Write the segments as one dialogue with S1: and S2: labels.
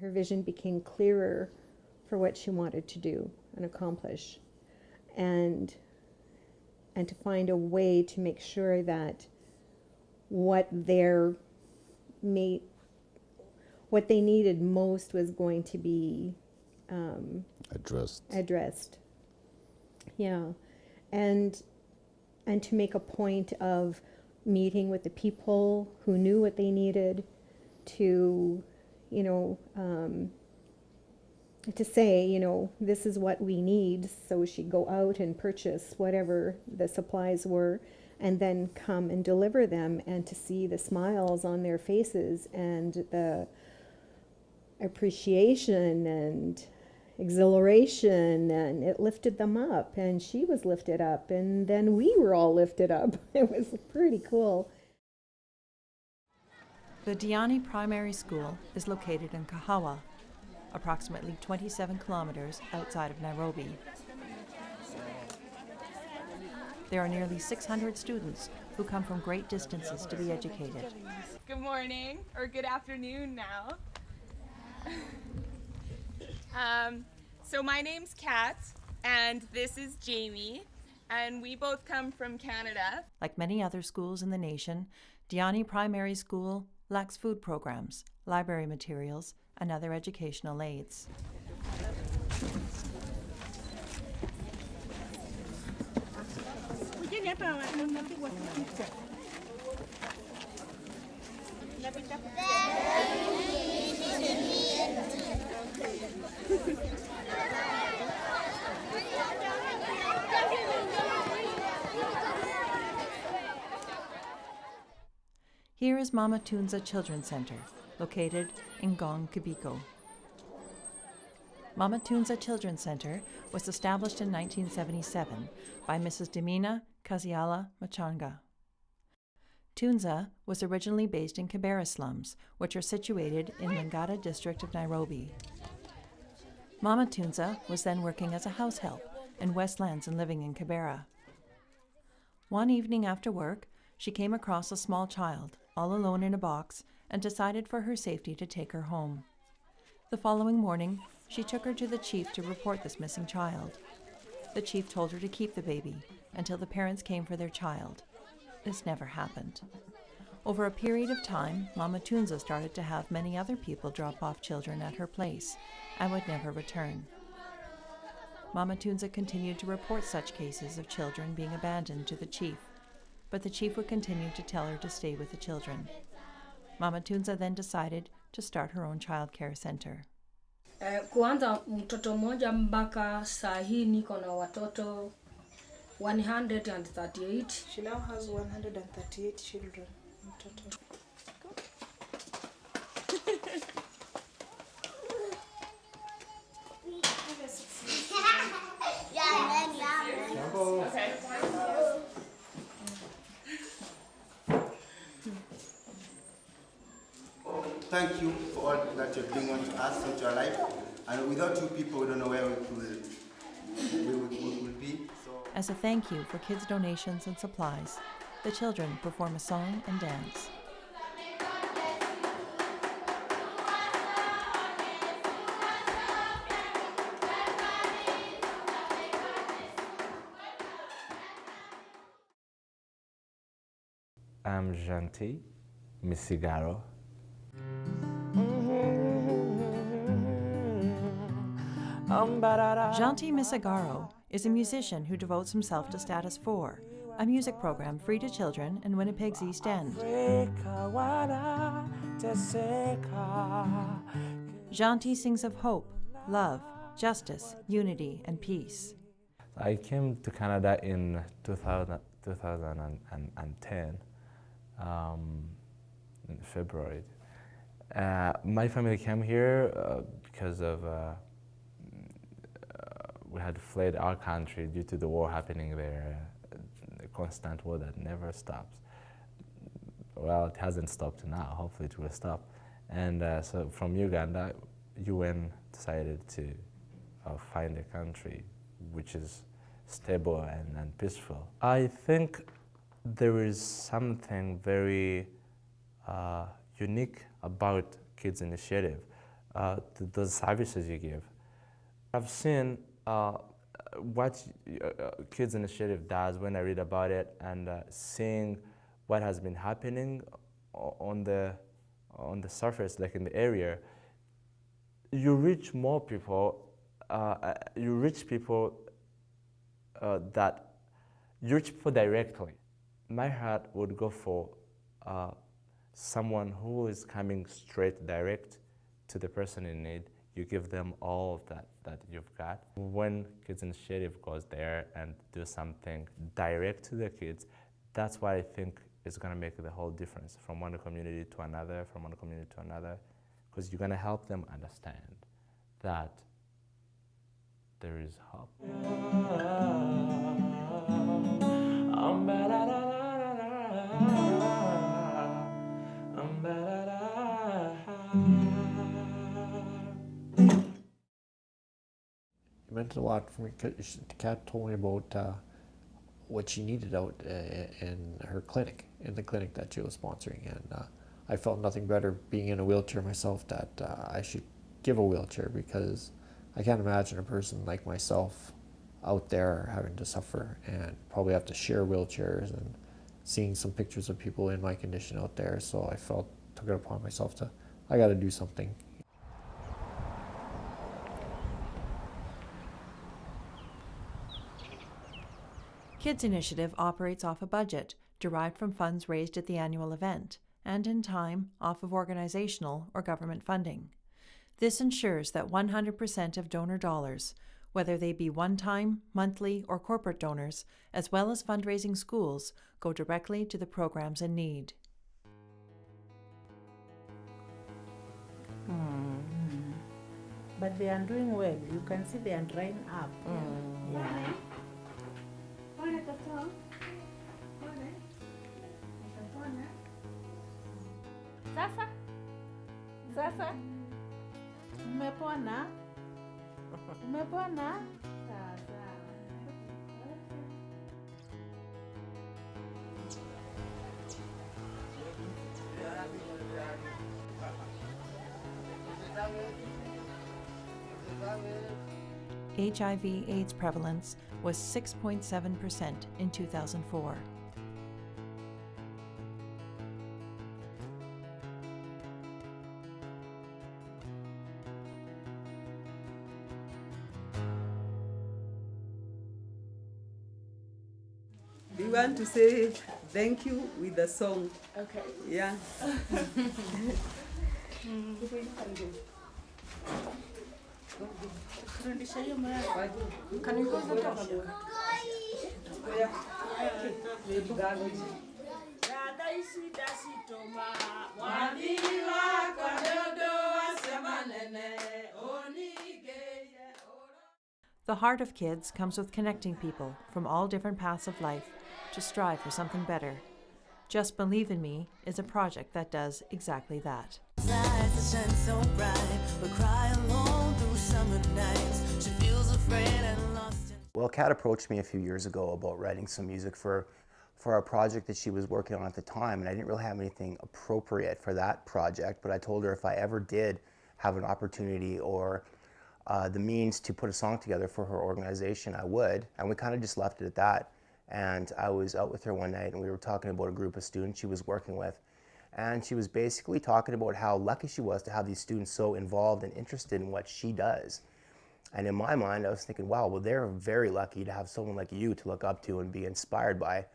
S1: her vision became clearer for what she wanted to do and accomplish, and to find a way to make sure that what they needed most was going to be addressed. Yeah, and to make a point of meeting with the people who knew what they needed, to, to say, this is what we need. So she'd go out and purchase whatever the supplies were, and then come and deliver them, and to see the smiles on their faces and the appreciation and exhilaration, and it lifted them up, and she was lifted up, and then we were all lifted up. It was pretty cool.
S2: The Diani Primary School is located in Kahawa, approximately 27 kilometers outside of Nairobi. There are nearly 600 students who come from great distances to be educated.
S3: Good morning, or good afternoon now. So my name's Kat, and this is Jamie, and we both come from Canada.
S2: Like many other schools in the nation, Diani Primary School lacks food programs, library materials, and other educational aids. Here is Mama Tunza Children's Center, located in Gong Kibiko. Mama Tunza Children's Center was established in 1977 by Mrs. Demina Kaziala Machanga. Tunza was originally based in Kibera slums, which are situated in Ngata district of Nairobi. Mama Tunza was then working as a house help in Westlands and living in Kibera. One evening after work, she came across a small child, all alone in a box, and decided for her safety to take her home. The following morning, she took her to the chief to report this missing child. The chief told her to keep the baby until the parents came for their child. This never happened. Over a period of time, Mama Tunza started to have many other people drop off children at her place and would never return. Mama Tunza continued to report such cases of children being abandoned to the chief, but the chief would continue to tell her to stay with the children. Mama Tunza then decided to start her own child care center.
S4: Kuanza mtoto mmoja mpaka saa hii niko na watoto 138.
S5: She now has 138 children. Mtoto.
S3: Okay.
S6: Thank you for all that you're doing unto us, unto our life. And without you people, we don't know where we will be. So.
S2: As a thank you for kids' donations and supplies, the children perform a song and dance.
S7: I'm Janti Misigaro.
S2: Janti Misigaro is a musician who devotes himself to Status 4, a music program free to children in Winnipeg's East End. Janti sings of hope, love, justice, unity, and peace.
S7: I came to Canada in 2010, in February. My family came here because of we had fled our country due to the war happening there, a constant war that never stops. Well, it hasn't stopped now. Hopefully it will stop. And so from Uganda, UN decided to find a country which is stable and peaceful. I think there is something very unique about Kids Initiative. the services you give. I've seen what Kids Initiative does when I read about it, and seeing what has been happening on the surface, like in the area. You reach more people. You reach people directly. My heart would go for someone who is coming straight direct to the person in need. You give them all of that you've got. When Kids Initiative goes there and do something direct to the kids, that's what I think is going to make the whole difference from one community to another, from one community to another, because you're going to help them understand that there is hope.
S8: It meant a lot for me because Kat told me about what she needed out in her clinic, in the clinic that she was sponsoring, and I felt nothing better being in a wheelchair myself that I should give a wheelchair, because I can't imagine a person like myself out there having to suffer and probably have to share wheelchairs, and seeing some pictures of people in my condition out there, so I took it upon myself I got to do something.
S2: Kids Initiative operates off a budget derived from funds raised at the annual event, and in time off of organizational or government funding. This ensures that 100% of donor dollars, whether they be one-time, monthly, or corporate donors, as well as fundraising schools, go directly to the programs in need.
S9: But they are doing well. You can see they are drying up. Yeah.
S5: Sasa
S9: Umepona? Umepona?
S2: HIV/AIDS prevalence was 6.7% in 2004.
S10: We want to say thank you with a song.
S5: Okay.
S10: Yeah.
S5: Can you go to the top?
S2: The heart of kids comes with connecting people from all different paths of life to strive for something better. Just Believe in Me is a project that does exactly that.
S11: Well, Kat approached me a few years ago about writing some music for a project that she was working on at the time, and I didn't really have anything appropriate for that project, but I told her if I ever did have an opportunity or the means to put a song together for her organization, I would, and we kind of just left it at that. And I was out with her one night and we were talking about a group of students she was working with, and she was basically talking about how lucky she was to have these students so involved and interested in what she does. And in my mind, I was thinking, wow, well, they're very lucky to have someone like you to look up to and be inspired by.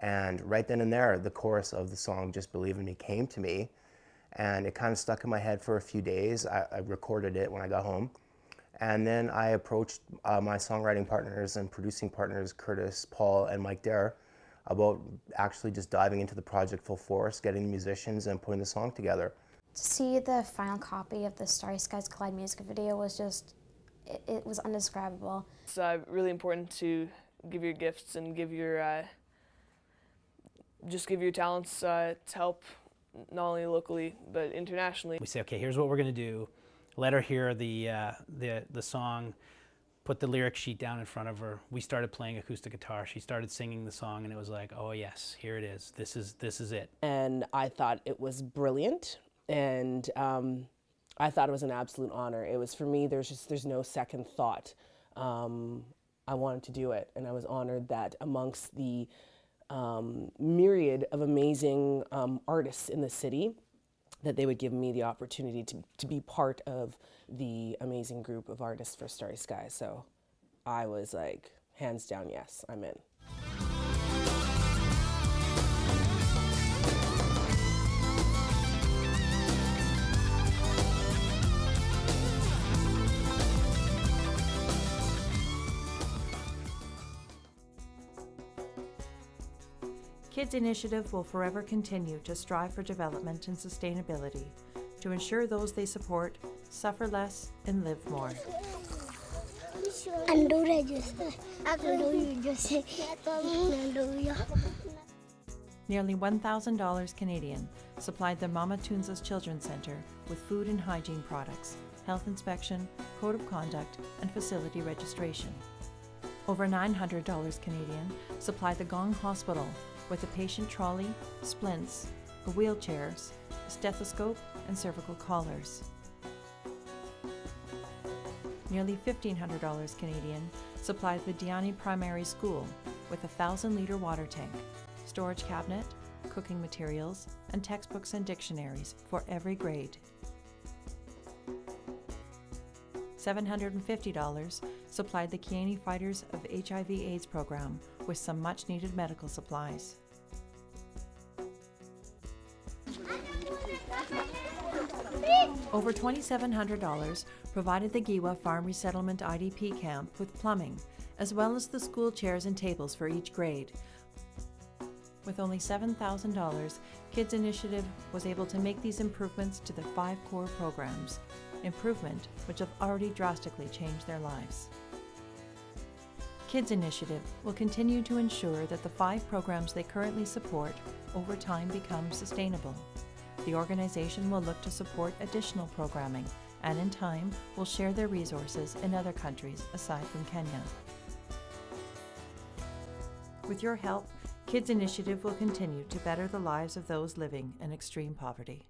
S11: And right then and there, the chorus of the song, Just Believe in Me, came to me, and it kind of stuck in my head for a few days. I recorded it when I got home. And then I approached my songwriting partners and producing partners, Curtis, Paull, and Mike Dare, about actually just diving into the project full force, getting the musicians and putting the song together.
S12: To see the final copy of the Starry Skies Collide music video was just, it was indescribable.
S13: It's really important to give your gifts and give your, just give your talents to help not only locally but internationally.
S14: We say, okay, here's what we're going to do. Let her hear the song, put the lyric sheet down in front of her. We started playing acoustic guitar. She started singing the song, and it was like, oh yes, here it is. This is it.
S15: And I thought it was brilliant, and I thought it was an absolute honor. It was, for me, there's no second thought. I wanted to do it, and I was honored that amongst the myriad of amazing artists in the city, that they would give me the opportunity to be part of the amazing group of artists for Starry Skies. So I was like, hands down, yes, I'm in.
S2: Kids Initiative will forever continue to strive for development and sustainability to ensure those they support suffer less and live more. Nearly $1,000 Canadian supplied the Mama Tunza's Children's Centre with food and hygiene products, health inspection, code of conduct, and facility registration. Over $900 Canadian supplied the Gong Hospital with a patient trolley, splints, wheelchairs, a stethoscope, and cervical collars. Nearly $1,500 Canadian supplied the Diani Primary School with a 1,000-litre water tank, storage cabinet, cooking materials, and textbooks and dictionaries for every grade. $750 supplied the Kiani Fighters of HIV/AIDS program with some much-needed medical supplies. Over $2,700 provided the Giwa Farm Resettlement IDP camp with plumbing, as well as the school chairs and tables for each grade. With only $7,000, Kids Initiative was able to make these improvements to the 5 core programs, improvement which have already drastically changed their lives. Kids Initiative will continue to ensure that the 5 programs they currently support over time become sustainable. The organization will look to support additional programming and in time will share their resources in other countries aside from Kenya. With your help, Kids Initiative will continue to better the lives of those living in extreme poverty.